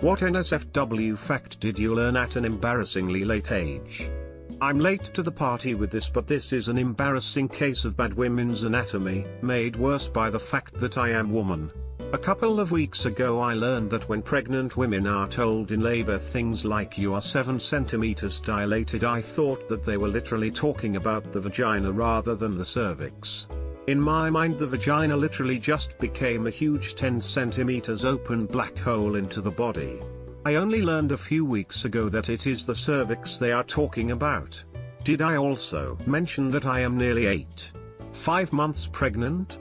What NSFW fact did you learn at an embarrassingly late age? I'm late to the party with this, but this is an embarrassing case of bad women's anatomy, made worse by the fact that I am woman. A couple of weeks ago I learned that when pregnant women are told in labor things like "you are 7 centimeters dilated," I thought that they were literally talking about the vagina rather than the cervix. In my mind, the vagina literally just became a huge 10 centimeters open black hole into the body. I only learned a few weeks ago that it is the cervix they are talking about. Did I also mention that I am nearly 5 months pregnant?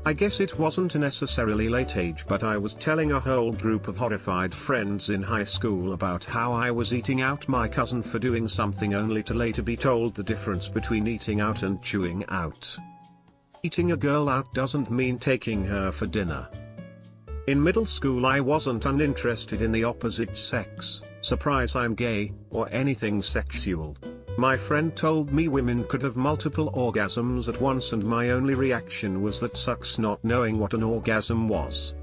I guess it wasn't a necessarily late age, but I was telling a whole group of horrified friends in high school about how I was eating out my cousin for doing something, only to later be told the difference between eating out and chewing out. Eating a girl out doesn't mean taking her for dinner. In middle school I wasn't uninterested in the opposite sex, surprise I'm gay, or anything sexual. My friend told me women could have multiple orgasms at once, and my only reaction was that sucks, not knowing what an orgasm was.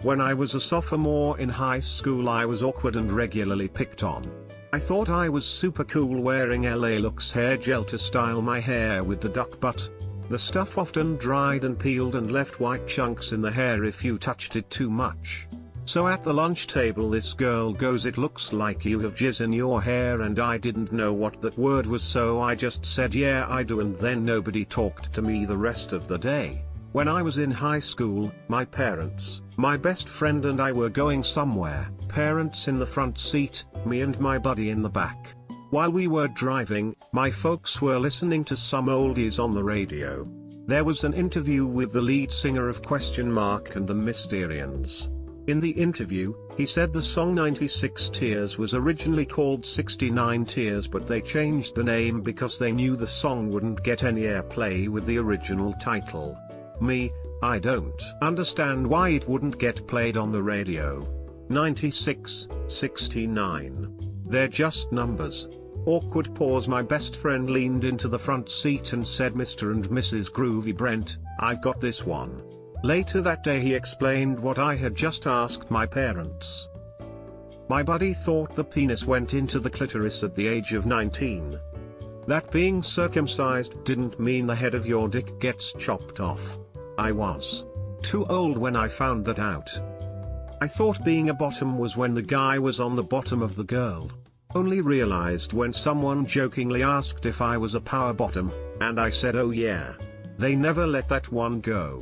When I was a sophomore in high school I was awkward and regularly picked on. I thought I was super cool wearing LA Looks hair gel to style my hair with the duck butt. The stuff often dried and peeled and left white chunks in the hair if you touched it too much. So at the lunch table this girl goes, "It looks like you have jizz in your hair," and I didn't know what that word was, so I just said "yeah I do," and then nobody talked to me the rest of the day. When I was in high school, my parents, my best friend and I were going somewhere, parents in the front seat, me and my buddy in the back. While we were driving, my folks were listening to some oldies on the radio. There was an interview with the lead singer of and the Mysterians. In the interview, he said the song 96 Tears was originally called 69 Tears, but they changed the name because they knew the song wouldn't get any airplay with the original title. I don't understand why it wouldn't get played on the radio. 96, 69. They're just numbers. Awkward pause. My best friend leaned into the front seat and said, "Mr. and Mrs. Groovy Brent, I got this one." Later that day he explained what I had just asked my parents. My buddy thought the penis went into the clitoris at the age of 19. That being circumcised didn't mean the head of your dick gets chopped off. I was too old when I found that out. I thought being a bottom was when the guy was on the bottom of the girl. Only realized when someone jokingly asked if I was a power bottom, and I said oh yeah. They never let that one go.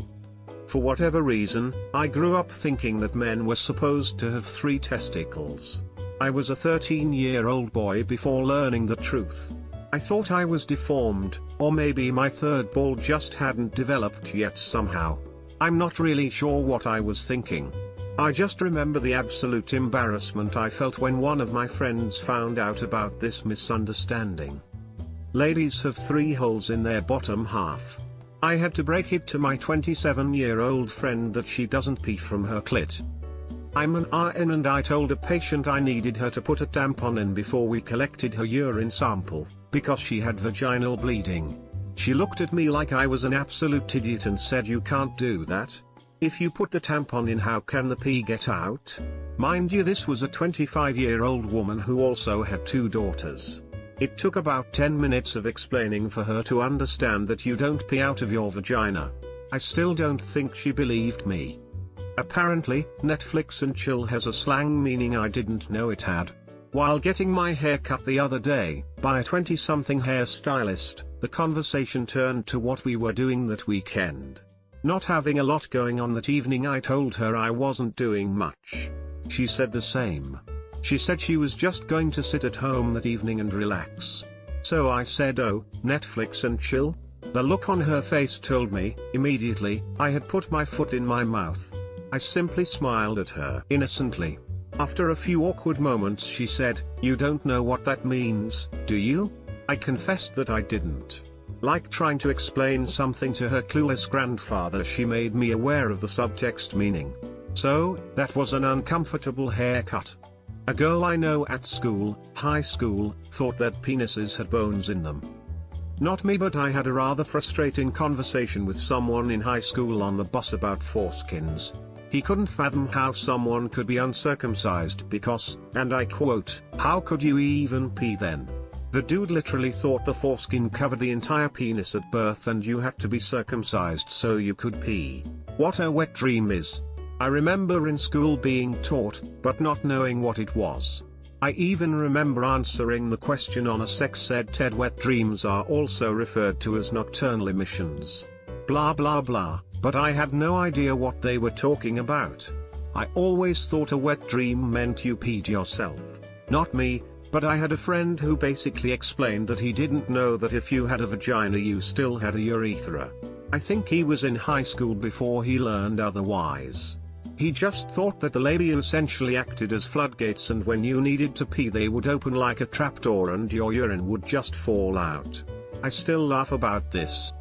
For whatever reason, I grew up thinking that men were supposed to have 3 testicles. I was a 13-year-old boy before learning the truth. I thought I was deformed, or maybe my third ball just hadn't developed yet somehow. I'm not really sure what I was thinking. I just remember the absolute embarrassment I felt when one of my friends found out about this misunderstanding. Ladies have 3 holes in their bottom half. I had to break it to my 27-year-old friend that she doesn't pee from her clit. I'm an RN and I told a patient I needed her to put a tampon in before we collected her urine sample, because she had vaginal bleeding. She looked at me like I was an absolute idiot and said, "You can't do that. If you put the tampon in, how can the pee get out?" Mind you, this was a 25-year-old woman who also had 2 daughters. It took about 10 minutes of explaining for her to understand that you don't pee out of your vagina. I still don't think she believed me. Apparently, Netflix and chill has a slang meaning I didn't know it had. While getting my hair cut the other day, by a 20-something hairstylist, the conversation turned to what we were doing that weekend. Not having a lot going on that evening, I told her I wasn't doing much. She said the same. She said she was just going to sit at home that evening and relax. So I said, "Oh, Netflix and chill?" The look on her face told me, immediately, I had put my foot in my mouth. I simply smiled at her innocently. After a few awkward moments she said, "You don't know what that means, do you?" I confessed that I didn't. Like trying to explain something to her clueless grandfather, she made me aware of the subtext meaning. So, that was an uncomfortable haircut. A girl I know at high school, thought that penises had bones in them. Not me, but I had a rather frustrating conversation with someone in high school on the bus about foreskins. He couldn't fathom how someone could be uncircumcised because, and I quote, "How could you even pee then?" The dude literally thought the foreskin covered the entire penis at birth and you had to be circumcised so you could pee. What a wet dream is. I remember in school being taught, but not knowing what it was. I even remember answering the question on a sex ed TED. Wet dreams are also referred to as nocturnal emissions. Blah blah blah, but I had no idea what they were talking about. I always thought a wet dream meant you peed yourself. Not me, but I had a friend who basically explained that he didn't know that if you had a vagina you still had a urethra. I think he was in high school before he learned otherwise. He just thought that the labia essentially acted as floodgates and when you needed to pee they would open like a trapdoor and your urine would just fall out. I still laugh about this.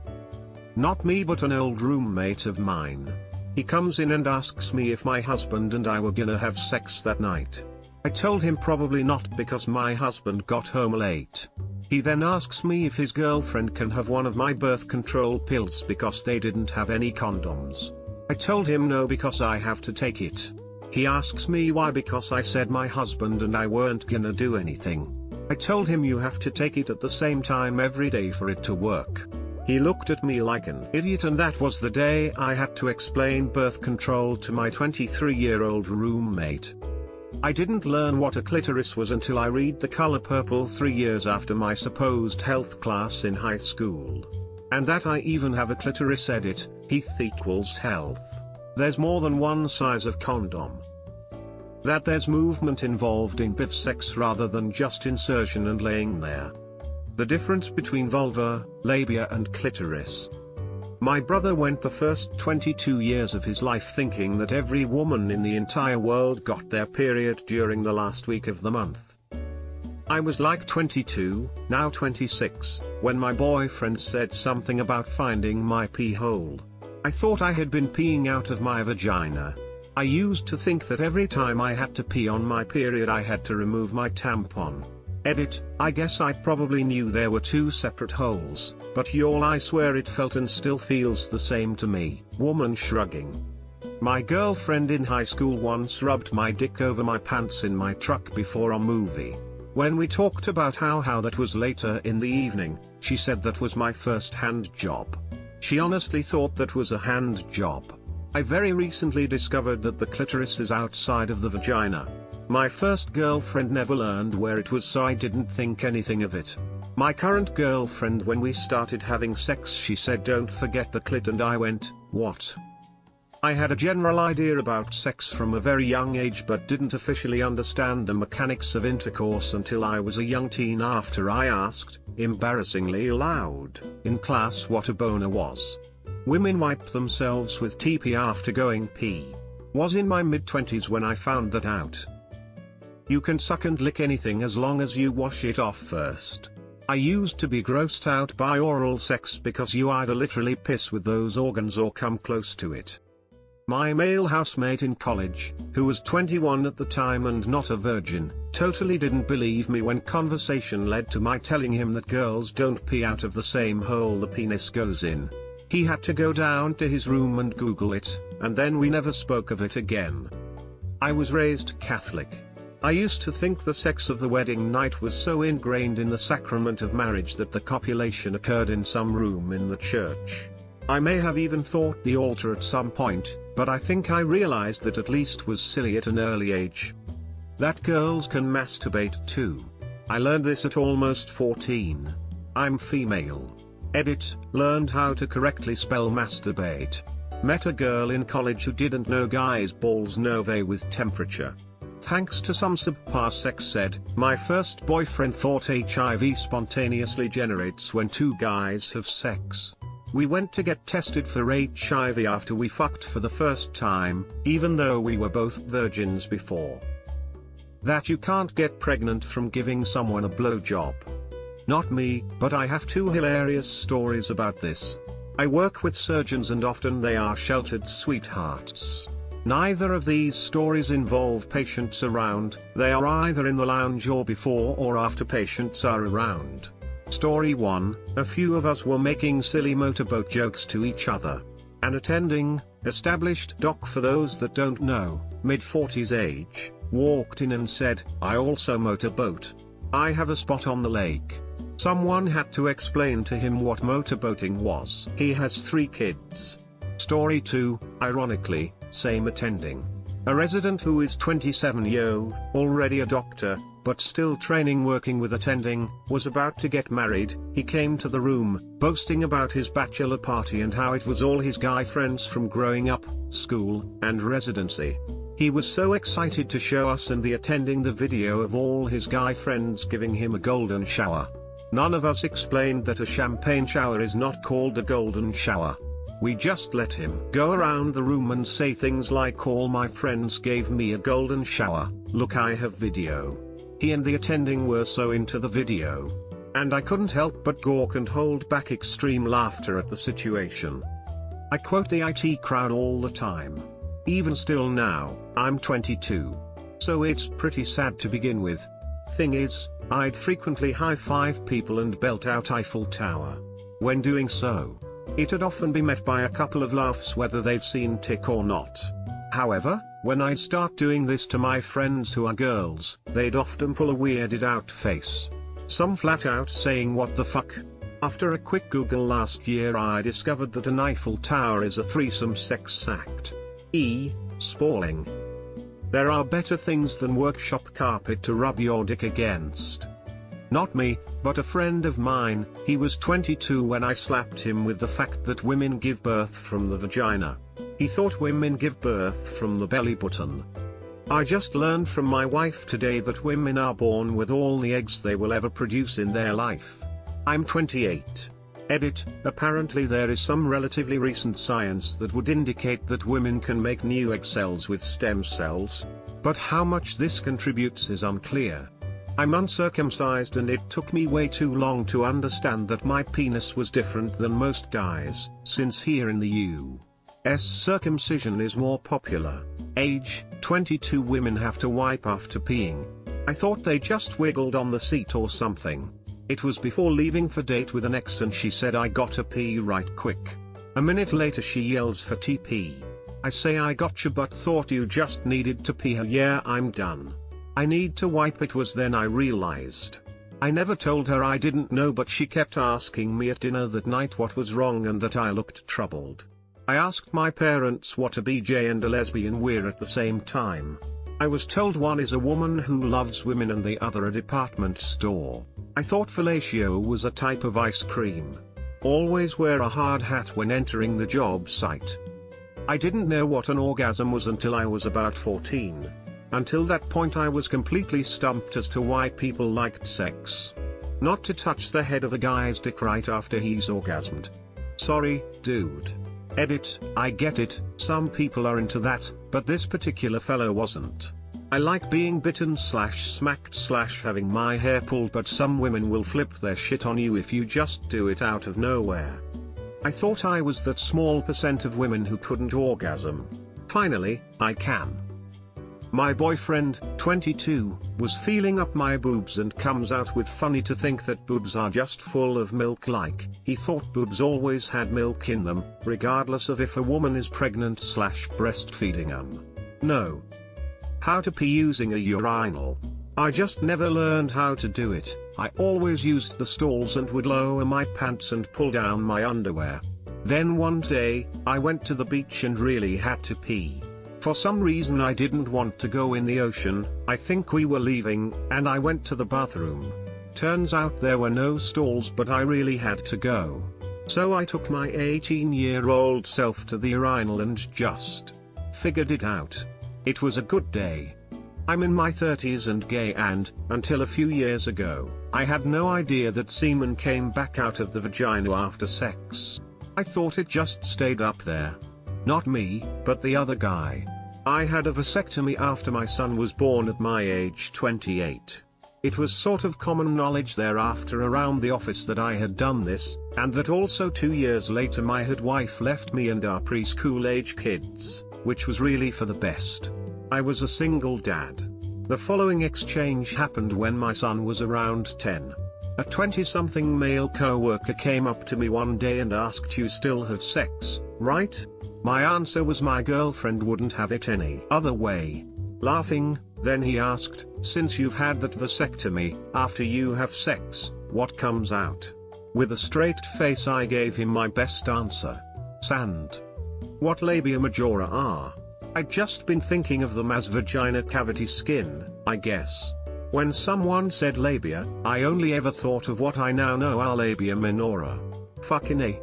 Not me but an old roommate of mine. He comes in and asks me if my husband and I were gonna have sex that night. I told him probably not because my husband got home late. He then asks me if his girlfriend can have one of my birth control pills because they didn't have any condoms. I told him no because I have to take it. He asks me why because I said my husband and I weren't gonna do anything. I told him you have to take it at the same time every day for it to work. He looked at me like an idiot and that was the day I had to explain birth control to my 23-year-old roommate. I didn't learn what a clitoris was until I read The Color Purple 3 years after my supposed health class in high school. And that I even have a clitoris edit, Heath equals health. There's more than one size of condom. That there's movement involved in BIF sex rather than just insertion and laying there. The difference between vulva, labia and clitoris. My brother went the first 22 years of his life thinking that every woman in the entire world got their period during the last week of the month. I was like 22, now 26, when my boyfriend said something about finding my pee hole. I thought I had been peeing out of my vagina. I used to think that every time I had to pee on my period I had to remove my tampon. Edit, I guess I probably knew there were two separate holes, but y'all I swear it felt and still feels the same to me. Woman shrugging. My girlfriend in high school once rubbed my dick over my pants in my truck before a movie. When we talked about how that was later in the evening, she said that was my first hand job. She honestly thought that was a hand job. I very recently discovered that the clitoris is outside of the vagina. My first girlfriend never learned where it was so I didn't think anything of it. My current girlfriend when we started having sex she said don't forget the clit and I went, what? I had a general idea about sex from a very young age but didn't officially understand the mechanics of intercourse until I was a young teen after I asked, embarrassingly loud, in class what a boner was. Women wipe themselves with TP after going pee. Was in my mid-20s when I found that out. You can suck and lick anything as long as you wash it off first. I used to be grossed out by oral sex because you either literally piss with those organs or come close to it. My male housemate in college, who was 21 at the time and not a virgin, totally didn't believe me when conversation led to my telling him that girls don't pee out of the same hole the penis goes in. He had to go down to his room and Google it, and then we never spoke of it again. I was raised Catholic. I used to think the sex of the wedding night was so ingrained in the sacrament of marriage that the copulation occurred in some room in the church. I may have even thought the altar at some point, but I think I realized that at least was silly at an early age. That girls can masturbate too. I learned this at almost 14. I'm female. Edit, learned how to correctly spell masturbate. Met a girl in college who didn't know guys' balls nove with temperature. Thanks to some subpar sex ed, my first boyfriend thought HIV spontaneously generates when two guys have sex. We went to get tested for HIV after we fucked for the first time, even though we were both virgins before. That you can't get pregnant from giving someone a blowjob. Not me, but I have two hilarious stories about this. I work with surgeons and often they are sheltered sweethearts. Neither of these stories involve patients around, they are either in the lounge or before or after patients are around. Story 1, a few of us were making silly motorboat jokes to each other. An attending, Established doc for those that don't know, mid-40s age, walked in and said, "I also motorboat. I have a spot on the lake." Someone had to explain to him what motorboating was. He has 3 kids. Story 2, ironically, same attending. A resident who is 27-year-old, already a doctor, but still training working with attending, was about to get married. He came to the room, boasting about his bachelor party and how it was all his guy friends from growing up, school, and residency. He was so excited to show us and the attending the video of all his guy friends giving him a golden shower. None of us explained that a champagne shower is not called a golden shower. We just let him go around the room and say things like, "All my friends gave me a golden shower, look, I have video." He and the attending were so into the video. And I couldn't help but gawk and hold back extreme laughter at the situation. I quote the IT crowd all the time. Even still now, I'm 22. So it's pretty sad to begin with. Thing is, I'd frequently high-five people and belt out Eiffel Tower. When doing so, it'd often be met by a couple of laughs whether they've seen Tick or not. However, when I'd start doing this to my friends who are girls, they'd often pull a weirded out face. Some flat out saying, "What the fuck?" After a quick Google last year, I discovered that an Eiffel Tower is a threesome sex act. Spalling. There are better things than workshop carpet to rub your dick against. Not me, but a friend of mine. He was 22 when I slapped him with the fact that women give birth from the vagina. He thought women give birth from the belly button. I just learned from my wife today that women are born with all the eggs they will ever produce in their life. I'm 28. Edit, apparently there is some relatively recent science that would indicate that women can make new egg cells with stem cells, but how much this contributes is unclear. I'm uncircumcised and it took me way too long to understand that my penis was different than most guys, since here in the U.S. circumcision is more popular. Age, 22 women have to wipe after peeing. I thought they just wiggled on the seat or something. It was before leaving for date with an ex and she said, "I gotta pee right quick." A minute later she yells for TP. I say, "I gotcha but thought you just needed to pee." "Yeah, I'm done. I need to wipe." It was then I realized. I never told her I didn't know, but she kept asking me at dinner that night what was wrong and that I looked troubled. I asked my parents what a BJ and a lesbian were at the same time. I was told one is a woman who loves women and the other a department store. I thought fellatio was a type of ice cream. Always wear a hard hat when entering the job site. I didn't know what an orgasm was until I was about 14. Until that point I was completely stumped as to why people liked sex. Not to touch the head of a guy's dick right after he's orgasmed. Sorry, dude. Edit, I get it, some people are into that, but this particular fellow wasn't. I like being bitten / smacked / having my hair pulled, but some women will flip their shit on you if you just do it out of nowhere. I thought I was that small % of women who couldn't orgasm. Finally, I can. My boyfriend, 22, was feeling up my boobs and comes out with "Funny to think that boobs are just full of milk," like he thought boobs always had milk in them, regardless of if a woman is pregnant / breastfeeding them. No. How to pee using a urinal. I just never learned how to do it. I always used the stalls and would lower my pants and pull down my underwear. Then one day, I went to the beach and really had to pee. For some reason I didn't want to go in the ocean. I think we were leaving, and I went to the bathroom. Turns out there were no stalls, but I really had to go. So I took my 18-year-old self to the urinal and just figured it out. It was a good day. I'm in my 30s and gay, and, until a few years ago, I had no idea that semen came back out of the vagina after sex. I thought it just stayed up there. Not me, but the other guy. I had a vasectomy after my son was born at my age 28. It was sort of common knowledge thereafter around the office that I had done this, and that also 2 years later my head wife left me and our preschool age kids, which was really for the best. I was a single dad. The following exchange happened when my son was around 10. A 20-something male co-worker came up to me one day and asked, "You still have sex, right?" My answer was my girlfriend wouldn't have it any other way. Laughing, then he asked, since you've had that vasectomy, after you have sex, what comes out? With a straight face I gave him my best answer. Sand. What labia majora are? I'd just been thinking of them as vagina cavity skin, I guess. When someone said labia, I only ever thought of what I now know are labia minora. Fucking A.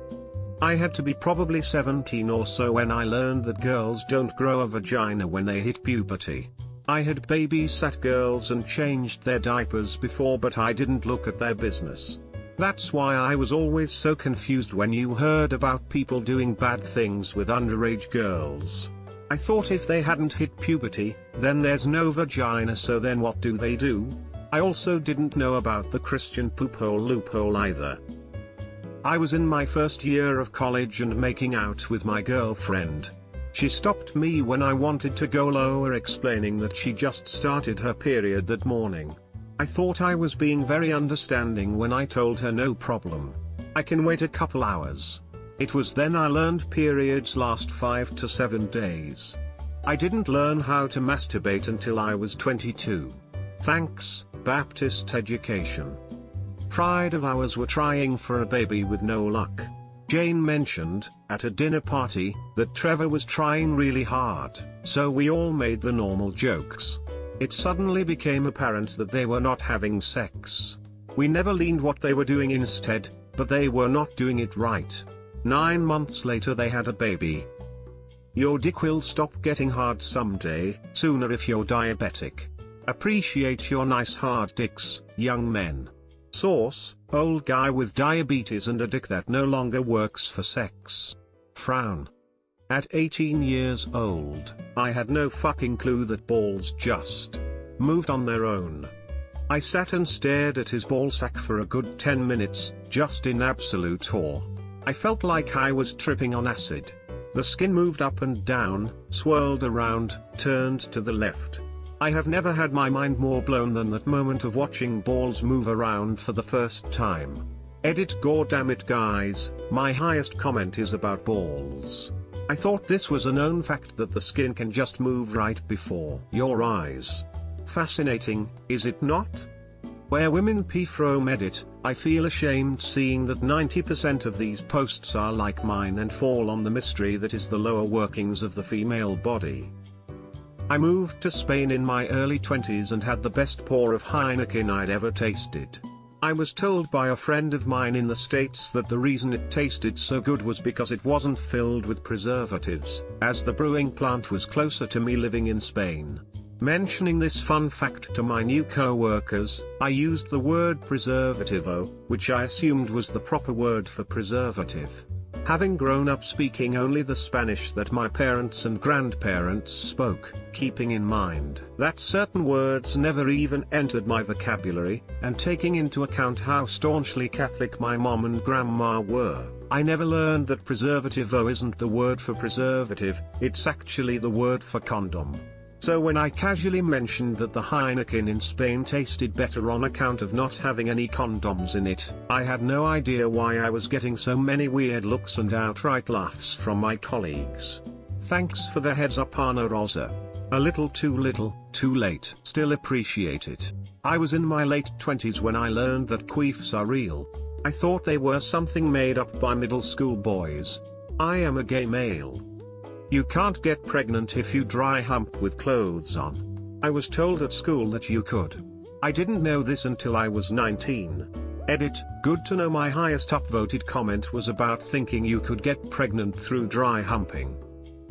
I had to be probably 17 or so when I learned that girls don't grow a vagina when they hit puberty. I had babysat girls and changed their diapers before, but I didn't look at their business. That's why I was always so confused when you heard about people doing bad things with underage girls. I thought if they hadn't hit puberty, then there's no vagina, so then what do they do? I also didn't know about the Christian poophole loophole either. I was in my first year of college and making out with my girlfriend. She stopped me when I wanted to go lower, explaining that she just started her period that morning. I thought I was being very understanding when I told her no problem. I can wait a couple hours. It was then I learned periods last 5 to 7 days. I didn't learn how to masturbate until I was 22. Thanks, Baptist education. Pride of ours were trying for a baby with no luck. Jane mentioned, at a dinner party, that Trevor was trying really hard, so we all made the normal jokes. It suddenly became apparent that they were not having sex. We never leaned what they were doing instead, but they were not doing it right. 9 months later they had a baby. Your dick will stop getting hard someday, sooner if you're diabetic. Appreciate your nice hard dicks, young men. Source, old guy with diabetes and a dick that no longer works for sex. Frown. At 18 years old, I had no fucking clue that balls just moved on their own. I sat and stared at his ballsack for a good 10 minutes, just in absolute awe. I felt like I was tripping on acid. The skin moved up and down, swirled around, turned to the left. I have never had my mind more blown than that moment of watching balls move around for the first time. Edit goddammit guys, my highest comment is about balls. I thought this was a known fact that the skin can just move right before your eyes. Fascinating, is it not? Where women pee from Edit, I feel ashamed seeing that 90% of these posts are like mine and fall on the mystery that is the lower workings of the female body. I moved to Spain in my early 20s and had the best pour of Heineken I'd ever tasted. I was told by a friend of mine in the States that the reason it tasted so good was because it wasn't filled with preservatives, as the brewing plant was closer to me living in Spain. Mentioning this fun fact to my new co-workers, I used the word preservativo, which I assumed was the proper word for preservative. Having grown up speaking only the Spanish that my parents and grandparents spoke, keeping in mind that certain words never even entered my vocabulary, and taking into account how staunchly Catholic my mom and grandma were, I never learned that preservativo isn't the word for preservative, it's actually the word for condom. So when I casually mentioned that the Heineken in Spain tasted better on account of not having any condoms in it, I had no idea why I was getting so many weird looks and outright laughs from my colleagues. Thanks for the heads up, Ana Rosa. A little, too late, still appreciate it. I was in my late 20s when I learned that queefs are real. I thought they were something made up by middle school boys. I am a gay male. You can't get pregnant if you dry hump with clothes on. I was told at school that you could. I didn't know this until I was 19. Edit, good to know. My highest upvoted comment was about thinking you could get pregnant through dry humping.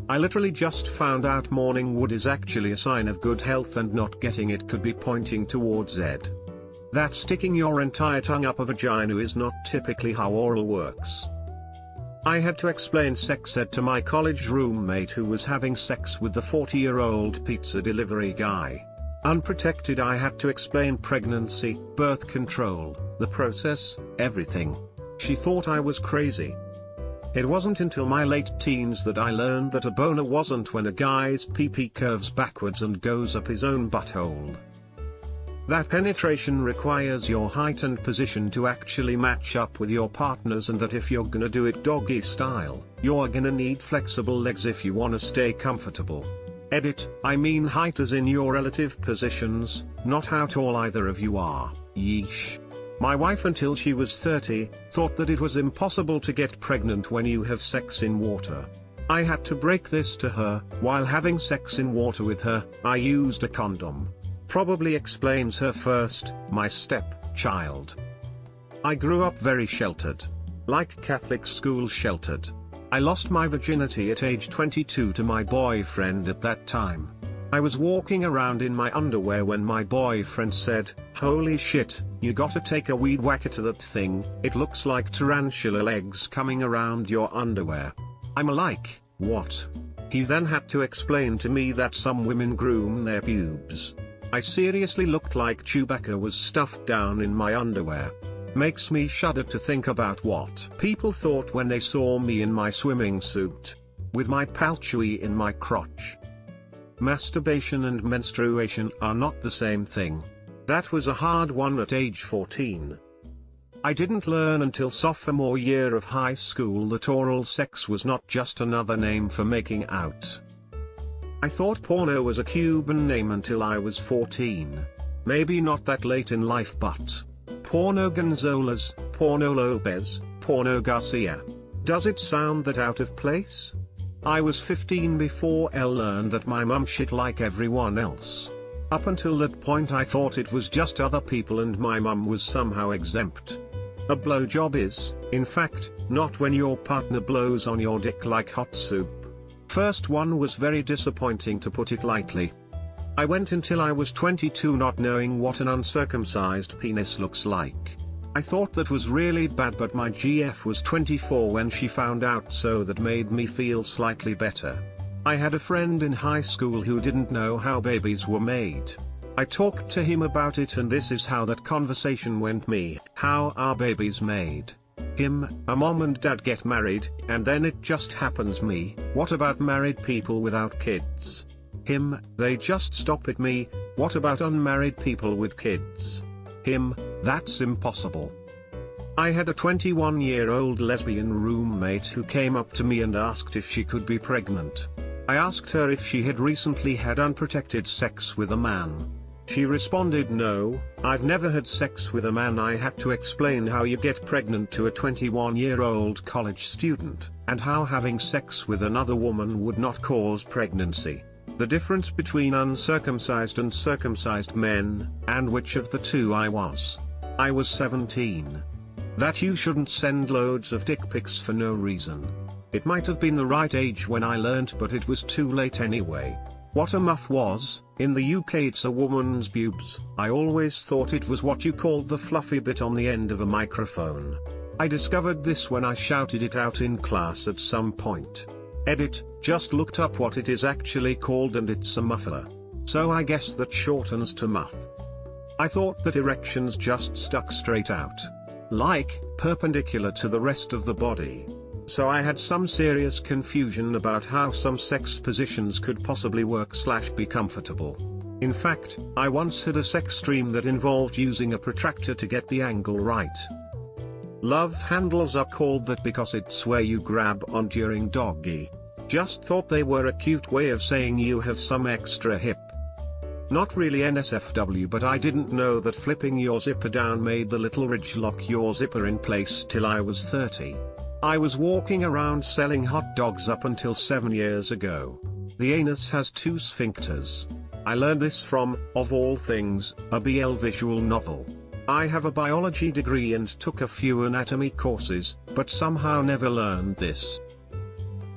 I literally just found out morning wood is actually a sign of good health, and not getting it could be pointing towards Ed. That sticking your entire tongue up a vagina is not typically how oral works. I had to explain sex ed to my college roommate who was having sex with the 40-year-old pizza delivery guy. Unprotected, I had to explain pregnancy, birth control, the process, everything. She thought I was crazy. It wasn't until my late teens that I learned that a boner wasn't when a guy's pee-pee curves backwards and goes up his own butthole. That penetration requires your height and position to actually match up with your partner's, and that if you're gonna do it doggy style, you're gonna need flexible legs if you wanna stay comfortable. Edit, I mean height as in your relative positions, not how tall either of you are. Yeesh. My wife until she was 30, thought that it was impossible to get pregnant when you have sex in water. I had to break this to her. While having sex in water with her, I used a condom. Probably explains her first, my stepchild. I grew up very sheltered. Like Catholic school sheltered. I lost my virginity at age 22 to my boyfriend at that time. I was walking around in my underwear when my boyfriend said, "Holy shit, you gotta take a weed whacker to that thing, it looks like tarantula legs coming around your underwear." I'm like, what? He then had to explain to me that some women groom their pubes. I seriously looked like Chewbacca was stuffed down in my underwear. Makes me shudder to think about what people thought when they saw me in my swimming suit, with my palchewy in my crotch. Masturbation and menstruation are not the same thing. That was a hard one at age 14. I didn't learn until sophomore year of high school that oral sex was not just another name for making out. I thought porno was a Cuban name until I was 14. Maybe not that late in life, but Porno Gonzalez, Porno Lopez, Porno Garcia. Does it sound that out of place? I was 15 before I learned that my mum shit like everyone else. Up until that point I thought it was just other people and my mum was somehow exempt. A blowjob is, in fact, not when your partner blows on your dick like hot soup. First one was very disappointing, to put it lightly. I went until I was 22 not knowing what an uncircumcised penis looks like. I thought that was really bad, but my GF was 24 when she found out, so that made me feel slightly better. I had a friend in high school who didn't know how babies were made. I talked to him about it and this is how that conversation went. Me, how are babies made? Him, a mom and dad get married, and then it just happens. Me, what about married people without kids? Him, they just stop it. Me, what about unmarried people with kids? Him, that's impossible. I had a 21-year-old lesbian roommate who came up to me and asked if she could be pregnant. I asked her if she had recently had unprotected sex with a man. She responded, "No, I've never had sex with a man." I had to explain how you get pregnant to a 21-year-old college student, and how having sex with another woman would not cause pregnancy. The difference between uncircumcised and circumcised men, and which of the two I was. I was 17. That you shouldn't send loads of dick pics for no reason. It might have been the right age when I learnt, but it was too late anyway. What a muff was, in the UK it's a woman's pubes. I always thought it was what you called the fluffy bit on the end of a microphone. I discovered this when I shouted it out in class at some point. Edit, just looked up what it is actually called and it's a muffler. So I guess that shortens to muff. I thought that erections just stuck straight out. Like, perpendicular to the rest of the body. So I had some serious confusion about how some sex positions could possibly work/be comfortable. In fact, I once had a sex dream that involved using a protractor to get the angle right. Love handles are called that because it's where you grab on during doggy. Just thought they were a cute way of saying you have some extra hip. Not really NSFW, but I didn't know that flipping your zipper down made the little ridge lock your zipper in place till I was 30. I was walking around selling hot dogs up until 7 years ago. The anus has 2 sphincters. I learned this from, of all things, a BL visual novel. I have a biology degree and took a few anatomy courses, but somehow never learned this.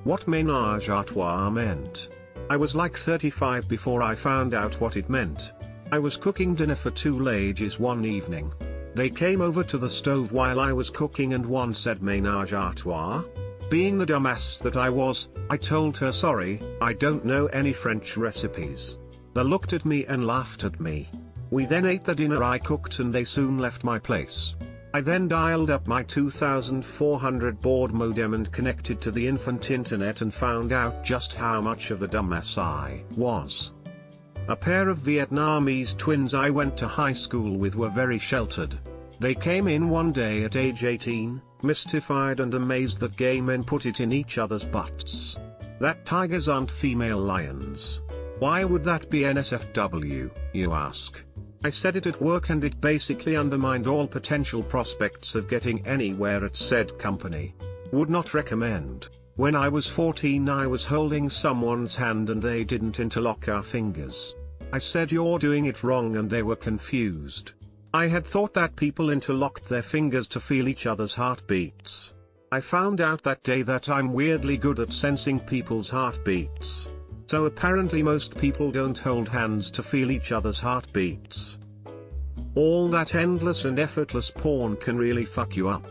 What ménage à trois meant. I was like 35 before I found out what it meant. I was cooking dinner for 2 ladies one evening. They came over to the stove while I was cooking and one said ménage à trois. Being the dumbass that I was, I told her sorry, I don't know any French recipes. They looked at me and laughed at me. We then ate the dinner I cooked and they soon left my place. I then dialed up my 2400 baud modem and connected to the infant internet and found out just how much of a dumbass I was. A pair of Vietnamese twins I went to high school with were very sheltered. They came in one day at age 18, mystified and amazed that gay men put it in each other's butts. That tigers aren't female lions. Why would that be NSFW, you ask? I said it at work and it basically undermined all potential prospects of getting anywhere at said company. Would not recommend. When I was 14 I was holding someone's hand and they didn't interlock our fingers. I said you're doing it wrong and they were confused. I had thought that people interlocked their fingers to feel each other's heartbeats. I found out that day that I'm weirdly good at sensing people's heartbeats. So apparently most people don't hold hands to feel each other's heartbeats. All that endless and effortless porn can really fuck you up.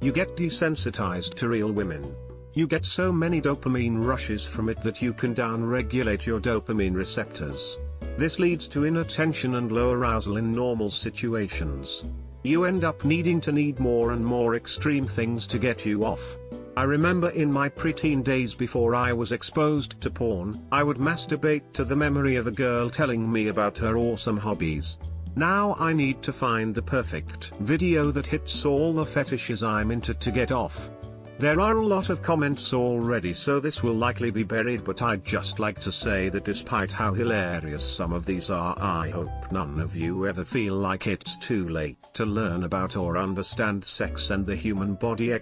You get desensitized to real women. You get so many dopamine rushes from it that you can down-regulate your dopamine receptors. This leads to inattention and low arousal in normal situations. You end up needing more and more extreme things to get you off. I remember in my preteen days before I was exposed to porn, I would masturbate to the memory of a girl telling me about her awesome hobbies. Now I need to find the perfect video that hits all the fetishes I'm into to get off. There are a lot of comments already, so this will likely be buried, but I'd just like to say that despite how hilarious some of these are, I hope none of you ever feel like it's too late to learn about or understand sex and the human body !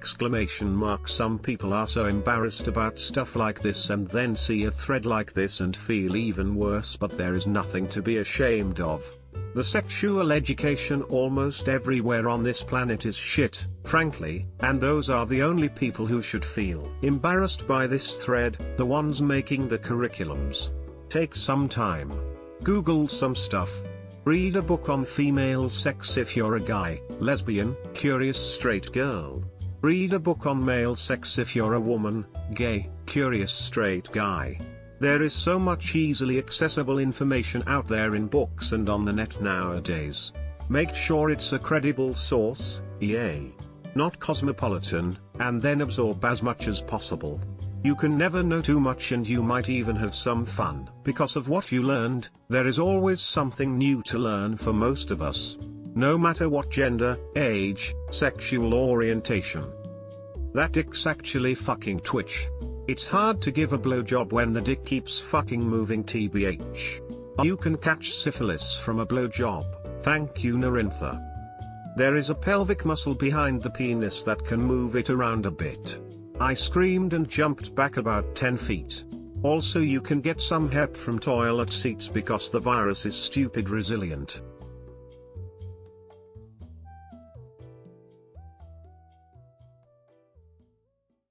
Some people are so embarrassed about stuff like this and then see a thread like this and feel even worse, but there is nothing to be ashamed of. The sexual education almost everywhere on this planet is shit, frankly, and those are the only people who should feel embarrassed by this thread, the ones making the curriculums. Take some time. Google some stuff. Read a book on female sex if you're a guy, lesbian, curious straight girl. Read a book on male sex if you're a woman, gay, curious straight guy. There is so much easily accessible information out there in books and on the net nowadays. Make sure it's a credible source, not cosmopolitan, and then absorb as much as possible. You can never know too much and you might even have some fun. Because of what you learned, there is always something new to learn for most of us. No matter what gender, age, sexual orientation. That dick's actually fucking twitch. It's hard to give a blowjob when the dick keeps fucking moving tbh. You can catch syphilis from a blowjob, thank you Narintha. There is a pelvic muscle behind the penis that can move it around a bit. I screamed and jumped back about 10 feet. Also you can get some hep from toilet seats because the virus is stupid resilient.